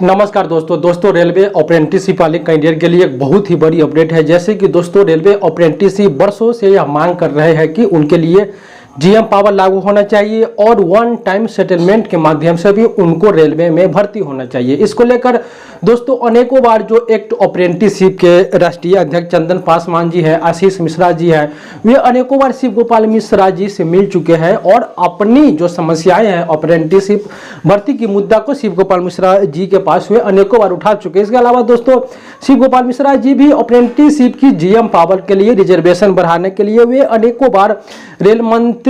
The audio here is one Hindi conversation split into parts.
नमस्कार दोस्तों रेलवे अप्रेंटिसशिप वाले कैंडिडेट के लिए एक बहुत ही बड़ी अपडेट है। जैसे कि दोस्तों रेलवे अप्रेंटिसशिप वर्षों से यह मांग कर रहे हैं कि उनके लिए जीएम पावर लागू होना चाहिए और वन टाइम सेटलमेंट के माध्यम से भी उनको रेलवे में भर्ती होना चाहिए। इसको लेकर दोस्तों अनेकों बार जो एक्ट अप्रेंटिसशिप के राष्ट्रीय अध्यक्ष चंदन पासवान जी है, आशीष मिश्रा जी है, वे अनेकों बार शिव गोपाल मिश्रा जी से मिल चुके हैं और अपनी जो समस्याएं हैं अप्रेंटिसशिप भर्ती की मुद्दा को शिव गोपाल मिश्रा जी के पास वे अनेकों बार उठा चुके हैं। इसके अलावा दोस्तों शिव गोपाल मिश्रा जी भी अप्रेंटिसशिप की जीएम पावर के लिए रिजर्वेशन बढ़ाने के लिए वे अनेकों बार रेल मंत्री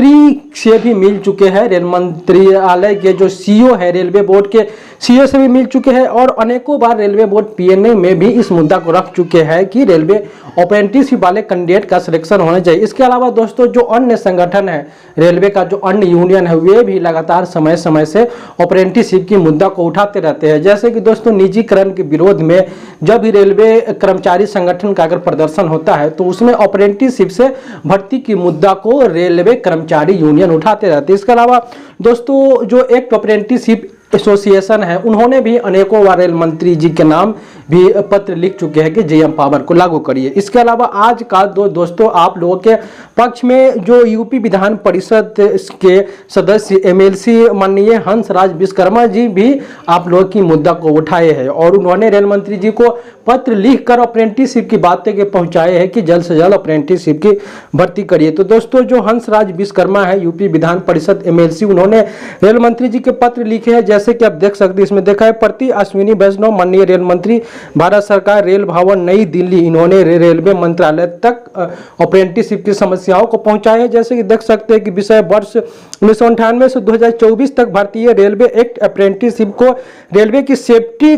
से भी मिल चुके हैं। रेल मंत्रालय के जो सीईओ है, रेलवे बोर्ड के सीईओ से भी मिल चुके हैं और अनेकों बार रेलवे बोर्ड पीएनए में भी इस मुद्दा को रख चुके हैं कि रेलवे अप्रेंटिसशिप वाले कैंडिडेट का सिलेक्शन होना चाहिए। इसके अलावा दोस्तों जो अन्य संगठन है, रेलवे का जो अन्य यूनियन है, वे भी लगातार समय समय से अप्रेंटिसशिप की मुद्दा को उठाते रहते हैं। जैसे कि दोस्तों निजीकरण के विरोध में जब भी रेलवे कर्मचारी संगठन का अगर प्रदर्शन होता है तो उसमें अप्रेंटिसशिप से भर्ती की मुद्दा को रेलवे कर्मचारी यूनियन उठाते रहते हैं। इसके अलावा दोस्तों जो एक्ट अप्रेंटिसशिप एसोसिएशन है, उन्होंने भी अनेकों बार रेल मंत्री जी के नाम भी पत्र लिख चुके हैं कि जीएम पावर को लागू करिए। इसके अलावा आज का दोस्तों आप लोगों के पक्ष में जो यूपी विधान परिषद के सदस्य एमएलसी माननीय हंसराज विश्वकर्मा जी भी आप लोगों की मुद्दा को उठाए हैं और उन्होंने रेल मंत्री जी को पत्र लिखकर अप्रेंटिसशिप की बातें के पहुंचाए हैं कि जल्द से जल्द अप्रेंटिसशिप की भर्ती करिए। तो दोस्तों जो हंसराज विश्वकर्मा है यूपी विधान परिषद एमएलसी, उन्होंने रेल मंत्री जी के पत्र लिखे हैं। जैसे कि आप देख सकते हैं, इसमें देखा है प्रति अश्विनी वैष्णव माननीय रेल मंत्री भारत सरकार रेल भवन नई दिल्ली, इन्होंने रेलवे मंत्रालय तक अप्रेंटिसशिप की समस्याओं को पहुंचाया है। जैसे कि देख सकते हैं कि विषय वर्ष 1998 से 2024 तक भारतीय रेलवे एक्ट अप्रेंटिसशिप को रेलवे की सेफ्टी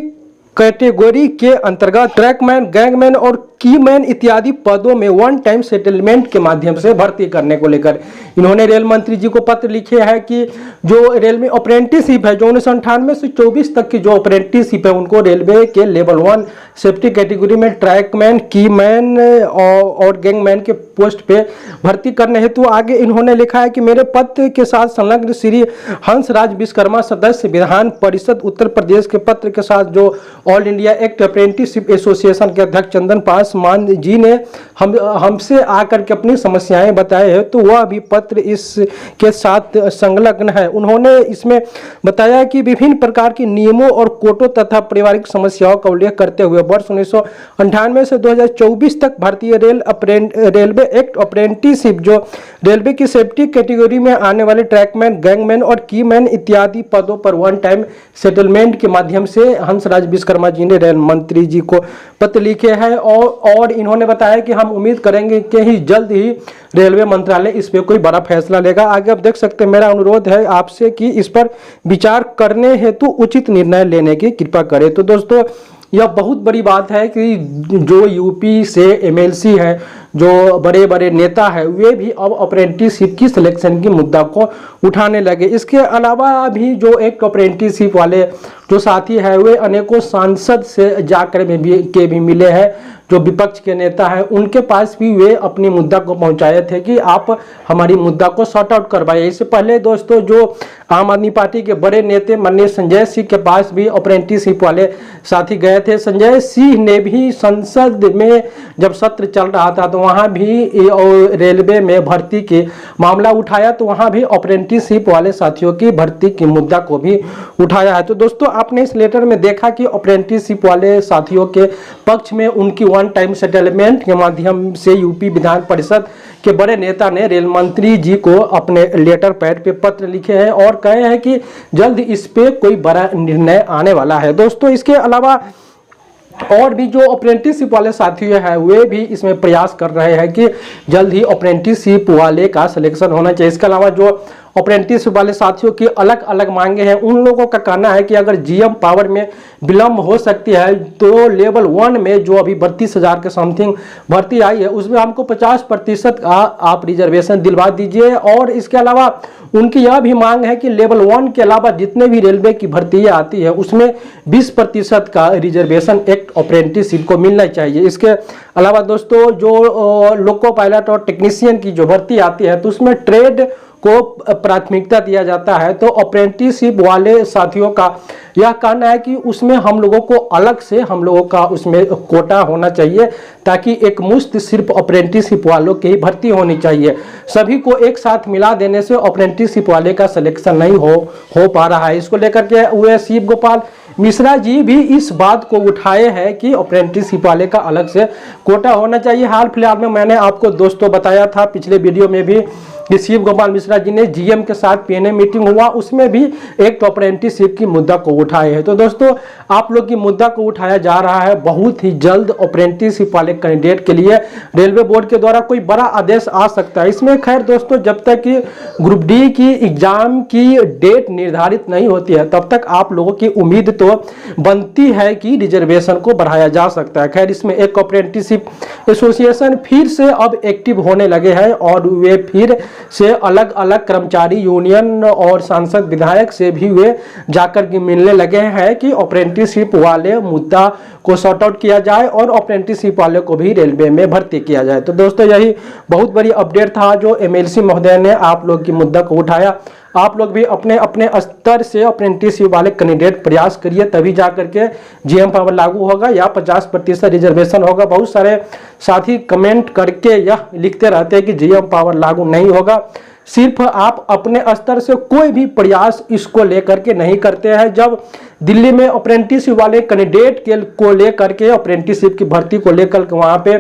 कैटेगरी के अंतर्गत ट्रैकमैन, गैंगमैन और कीमैन इत्यादि पदों में वन टाइम सेटलमेंट के माध्यम से भर्ती करने को लेकर इन्होंने रेल मंत्री जी को पत्र लिखे हैं कि जो रेलवे अप्रेंटिसशिप है, जो 1998 से 24 तक की जो अप्रेंटिसशिप है, उनको रेलवे के लेवल 1 सेफ्टी कैटेगरी में ट्रैकमैन, कीमैन और गैंगमैन के पोस्ट पे भर्ती करने हेतु आगे इन्होंने लिखा है कि मेरे पत्र के साथ संलग्न श्री हंसराज विश्वकर्मा सदस्य विधान परिषद उत्तर प्रदेश के पत्र के साथ जो all India act apprenticeship association के अध्यक्ष चंदन पासवान जी ने हमसे आकर के अपनी समस्याएं बताए हैं, तो वह भी पत्र इसके साथ संलग्न है। उन्होंने इसमें बताया कि विभिन्न प्रकार के नियमों और कोटों तथा पारिवारिक समस्याओं का उल्लेख करते हुए वर्ष 1998 से 2024 तक भारतीय रेलवे एक्ट अप्रेंटिसशिप जो रेलवे की सेफ्टी कैटेगरी में आने वाले ट्रैकमैन, गैंगमैन और कीमैन इत्यादि पदों पर वन टाइम सेटलमेंट के माध्यम से हंसराज विश्वकर्मा जी ने रेल मंत्री जी को पत्र लिखे हैं और इन्होंने बताया कि हम उम्मीद करेंगे कि ही जल्द ही रेलवे मंत्रालय इस पे कोई बड़ा फैसला लेगा। आगे आप देख सकते हैं, मेरा अनुरोध है आपसे कि इस पर विचार करने हेतु उचित निर्णय लेने की कृपा करें। तो दोस्तों यह बहुत बड़ी बात है कि जो यूपी से एमएलसी है, जो बड़े बड़े नेता है, वे भी अब अप्रेंटिसशिप की सिलेक्शन की मुद्दा को उठाने लगे। इसके अलावा भी जो एक अप्रेंटिसशिप वाले जो साथी है, वे अनेकों सांसद से जाकर भी मिले हैं। जो विपक्ष के नेता है, उनके पास भी वे अपनी मुद्दा को पहुंचाए थे कि आप हमारी मुद्दा को सॉर्ट आउट करवाइए। इससे पहले दोस्तों जो आम आदमी पार्टी के बड़े नेता माननीय संजय सिंह के पास भी अप्रेंटिसशिप वाले साथी गए थे। संजय सिंह ने भी संसद में जब सत्र चल रहा था तो वहां भी रेलवे में भर्ती के मामला उठाया, तो वहां भी अप्रेंटिसशिप वाले साथियों की भर्ती की मुद्दा को भी उठाया है। तो दोस्तों आपने इस लेटर में देखा कि अप्रेंटिसशिप वाले साथियों के पक्ष में उनकी वन टाइम सेटलमेंट के माध्यम से यूपी विधान परिषद के बड़े नेता ने रेल मंत्री जी को अपने लेटर पैड पे पत्र लिखे हैं और कहे हैं कि जल्द इस पे कोई बड़ा निर्णय आने वाला है। दोस्तों इसके अलावा और भी जो अप्रेंटिसशिप वाले साथी हैं, वे भी इसमें प्रयास कर रहे हैं कि जल्द ही अप्रेंटिसशिप वाले का सिलेक्शन होना चाहिए। इसके अलावा जो अप्रेंटिसशिप वाले साथियों की अलग अलग मांगे हैं, उन लोगों का कहना है कि अगर जीएम पावर में विलंब हो सकती है तो लेवल 1 में जो अभी 32,000 के समथिंग भर्ती आई है, उसमें हमको 50% का आप रिजर्वेशन दिलवा दीजिए। और इसके अलावा उनकी यह भी मांग है कि लेवल 1 के अलावा जितने भी रेलवे की भर्तियाँ आती है उसमें 20% का रिजर्वेशन एक्ट अप्रेंटिसशिप को मिलना चाहिए। इसके अलावा दोस्तों जो लोको पायलट और टेक्नीशियन की जो भर्ती आती है तो उसमें ट्रेड को प्राथमिकता दिया जाता है, तो अप्रेंटिसशिप वाले साथियों का यह कहना है कि उसमें हम लोगों को अलग से हम लोगों का उसमें कोटा होना चाहिए, ताकि एक मुश्त सिर्फ अप्रेंटिसशिप वालों की ही भर्ती होनी चाहिए। सभी को एक साथ मिला देने से अप्रेंटिसशिप वाले का सिलेक्शन नहीं हो पा रहा है। इसको लेकर के हुए शिव गोपाल मिश्रा जी भी इस बात को उठाए हैं कि अप्रेंटिसशिप वाले का अलग से कोटा होना चाहिए। हाल फिलहाल में मैंने आपको दोस्तों बताया था पिछले वीडियो में भी कि शिव गोपाल मिश्रा जी ने जीएम के साथ पीएनए मीटिंग हुआ, उसमें भी एक तो अप्रेंटिसशिप की मुद्दा को उठाए हैं। तो दोस्तों आप लोग की मुद्दा को उठाया जा रहा है, बहुत ही जल्द अप्रेंटिसशिप वाले कैंडिडेट के लिए रेलवे बोर्ड के द्वारा कोई बड़ा आदेश आ सकता है। इसमें खैर दोस्तों जब तक कि ग्रुप डी की एग्जाम की डेट निर्धारित नहीं होती है तब तक आप लोगों की उम्मीद तो बनती है कि रिजर्वेशन को बढ़ाया जा सकता है। खैर इसमें एक अप्रेंटिसशिप एसोसिएशन फिर से अब एक्टिव होने लगे हैं और वे फिर से अलग अलग कर्मचारी यूनियन और सांसद विधायक से भी वे जाकर के मिलने लगे हैं कि अप्रेंटिसशिप वाले मुद्दा को सॉर्ट आउट किया जाए और अप्रेंटिसशिप वाले को भी रेलवे में भर्ती किया जाए। तो दोस्तों यही बहुत बड़ी अपडेट था जो एमएलसी महोदय ने आप लोग की मुद्दा को उठाया। आप लोग भी अपने अपने स्तर से अप्रेंटिसशिप वाले कैंडिडेट प्रयास करिए, तभी जाकर के जीएम पावर लागू होगा या 50% रिजर्वेशन होगा। बहुत सारे साथी कमेंट करके यह लिखते रहते हैं कि जीएम पावर लागू नहीं होगा। सिर्फ आप अपने स्तर से कोई भी प्रयास इसको लेकर के नहीं करते हैं। जब दिल्ली में अप्रेंटिसशिप वाले कैंडिडेट को लेकर के अप्रेंटिसशिप की भर्ती को लेकर वहां पे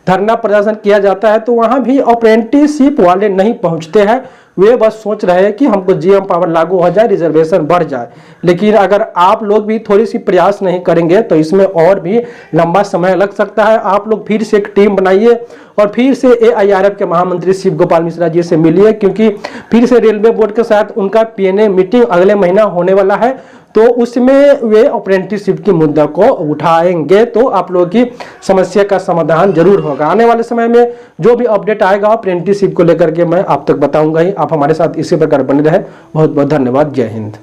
धरना प्रदर्शन किया जाता है तो वहां भी अप्रेंटिसशिप वाले नहीं पहुंचते हैं। वे बस सोच रहे हैं कि हमको जीएम पावर लागू हो जाए, रिजर्वेशन बढ़ जाए। लेकिन अगर आप लोग भी थोड़ी सी प्रयास नहीं करेंगे तो इसमें और भी लंबा समय लग सकता है। आप लोग फिर से एक टीम बनाइए और फिर से एआईआरएफ के महामंत्री शिव गोपाल मिश्रा जी से मिलिए, क्योंकि फिर से रेलवे बोर्ड के साथ उनका पीएनए मीटिंग अगले महीना होने वाला है, तो उसमें वे अप्रेंटिसशिप की मुद्दा को उठाएंगे तो आप लोगों की समस्या का समाधान जरूर होगा। आने वाले समय में जो भी अपडेट आएगा अप्रेंटिसशिप को लेकर के मैं आप तक बताऊंगा ही। आप हमारे साथ इसी प्रकार बने रहे। बहुत बहुत धन्यवाद। जय हिंद।